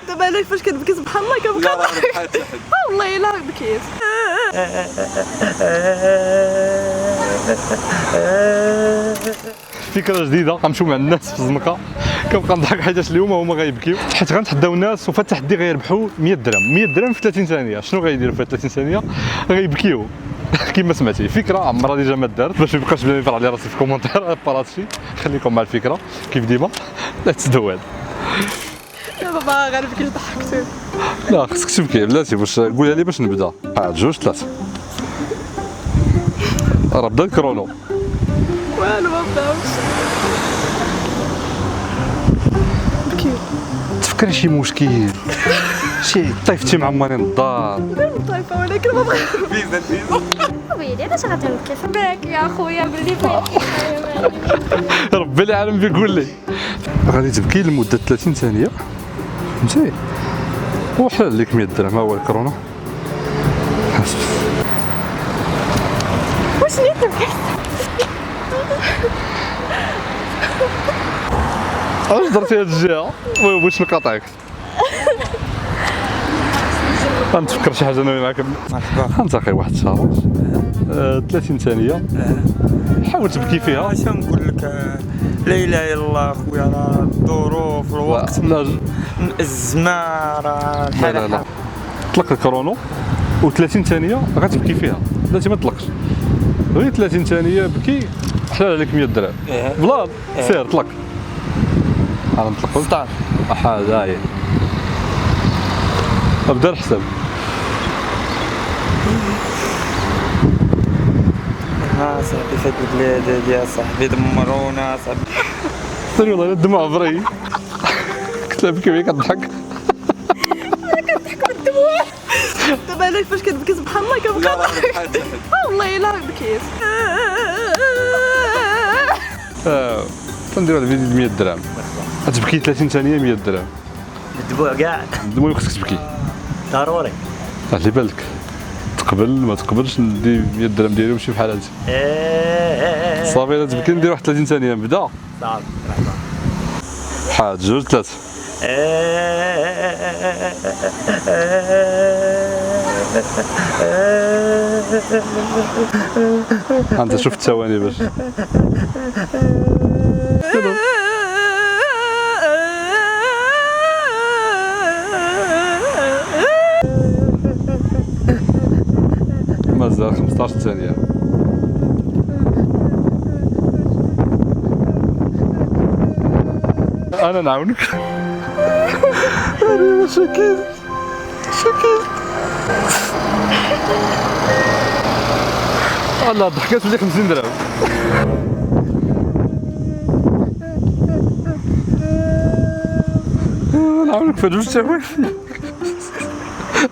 دابا انا فاش كنبكي سبحان الله كنبقى والله الا بكيت. فكره جديده غنمشيو مع الناس في الزنقه، كنبقى نضحك حيت اليوم هما غيبكيو حيت غنتحداو الناس وفي التحدي غيربحوا 100 درهم. 100 درهم في 30 ثانيه، شنو غيديروا في 30 ثانيه؟ غيبكيو. كما سمعتي فكره عمرها ديجا ما دارت، باش ما يبقاش بلا يفرع لي راسي في كومونتير بار هادشي. خليكم مع الفكره كيف ديما، لا تسدوال. دابا ما غنبكيش ضحكتي. لا خصك تبكي بلاتي، واش قولها لي باش نبدا. 1 2 3 راه بدا الكرونو. والو ما بداوش. بكيت. تفكري شي مشكل شي طيفتي معمرين الدار. طايفه ولكن ما بغيتش. فيزا ويلي علاش غتنكف باك يا خويا بلي باك ربي العالم بيقول لي غادي تبكي لمده 30 ثانيه فهمتي، وحلال لك 100 درهم. ها هو الكورونا. واش اللي تبكي علاش درتي هاد الجهه؟ المهم واش نقاطعك؟ غنتفكر شي حاجه انا معاك. مرحبا. غنتلاقي واحد الشهر 30 ثانيه حاول تبكي فيها. اش نقول لك، لا اله الا الله خويا، راه الظروف الوقت لا الزمان راه الحال لا لا طلق الكرونو و30 ثانيه غتبكي فيها. بلاتي ما تطلقش، غير 30 ثانيه بكي حلال عليك 100 درهم. بلاد سير طلق. انا نطلق 16 حاجه هاي ابدا الحساب. ها صاحبي في هاد البلاد هادي يا صاحبي دمرونا صاحبي. ثاني والله الدموع فري. كنت نبكي وهي كضحك. دابا انا فاش كنبكي سبحان الله كنبقى نضحك. والله الا بكيت. تنديرو هاد الفيديو ب 100 درهم. غتبكي 30 ثانيه 100 درهم. الدموع كاع المهم خصك تبكي. ضروري. خلي بالك تقبل ما تقبلش ندي 100 درهم ديالي ونمشي بحال هادي. صافي لا تبكي ندير واحد 30 ثانيه نبدا. صافي 1 2 3 انت شوف الثواني باش مازال 15 ثانيه. انا نعاونك. انا شكيت والله ضحكات تولي 50 درهم. نعاونك في جوج ثواني.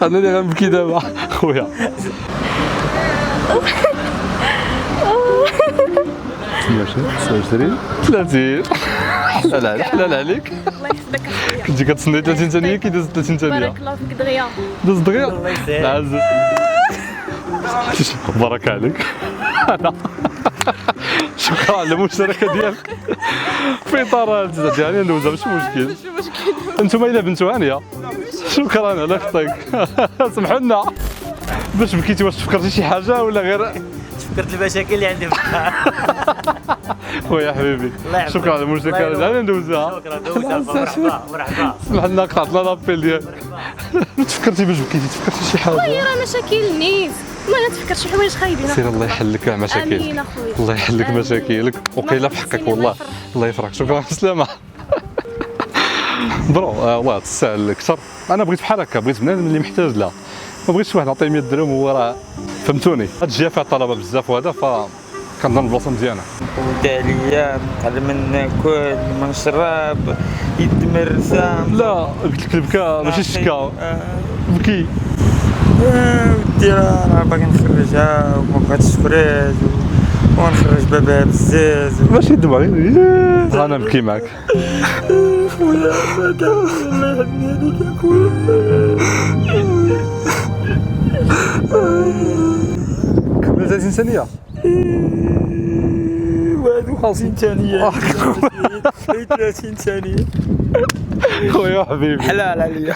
انا اللي غنبكي دابا خويا. 29 30 حلال عليك. الله يحفظك اخويا. كنتي كتسني 30 ثانيه كي داز 30 ثانيه. بارك الله فيك دغيا. دوز دغيا. عزيز بارك عليك. شكرا على المشاركه ديالك في اطار ديالي ندوزها ماشي مشكل. ماشي مشكل. انتم الا بنتو هانيه شكرا على خطيك. سمحوا لنا باش بكيتي، واش تفكرتي شي حاجه ولا غير فكرت المشاكل اللي عندي في الدار. خويا حبيبي شكرا على المشاركه ديالي ندوزها. شكرا مرحبا مرحبا. سمح لنا قطعت لنا لابيل ديالك. تفكرتي باش بكيتي، تفكرتي شي حاجه؟ والله راه مشاكل نيت ما نتفكر شي حوايج خايبين. سير الله يحل لك كاع مشاكلك. امين اخويا الله يحل لك مشاكلك وقيله في حقك والله. الله يفرحك. شكرا بسلامه. برو والله تستاهل اكثر. انا بغيت بحال هكا، بغيت بنادم اللي محتاج لها، ما بغيتش واحد نعطيه 100 درهم وهو راه فهمتوني. هاد الجهه فيها طلبه بزاف وهذا فكنظن بلاصه مزيانه. وداليا نتعلم من ناكل من نشرب يد مرسام. لا قلت لك البكاء ماشي الشكا، بكي. ودي راه باغي نخرجها وما بغاتش تخرج ونخرج بابها بزاز. ماشي دمع غير انا نبكي معاك. خويا الله يهني عليك يا خويا. كمل 30 ثانيه. 51 ثانية 30 ثانية. خويا حبيبي حلال عليا.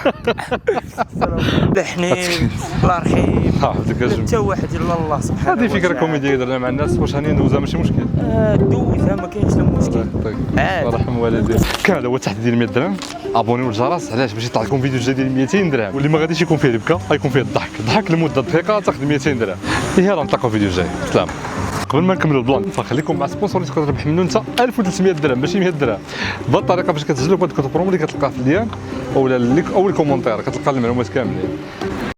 بحنين الله يرحم. عافاك اجمل. حتى واحد الا الله سبحانه هذه فكره كوميديه درنا مع الناس، واش هاني ندوزها ماشي مشكل. دوزها ما كاينش لا مشكل. طيب عادي. الله يرحم والديك. كان هذا هو التحدي ديال 100 درهم. ابونيو للجرس علاش؟ باش يطلع لكم فيديو جديد 200 درهم، واللي ما غاديش يكون فيه البكا غيكون فيه الضحك. ضحك لمده دقيقه تاخذ 200 درهم. إيه راه نتلاقاو في الفيديو الجاي. سلام. قبل ما نكملوا البلان فخليكم مع سبونسور اللي تقدر تربح منه انت 1300 درهم ماشي 100 درهم. بهذه الطريقه باش كتسجلوا بهذاك البرومو اللي كتلقاه في اللين او الكومونتير كتلقى المعلومات كاملين.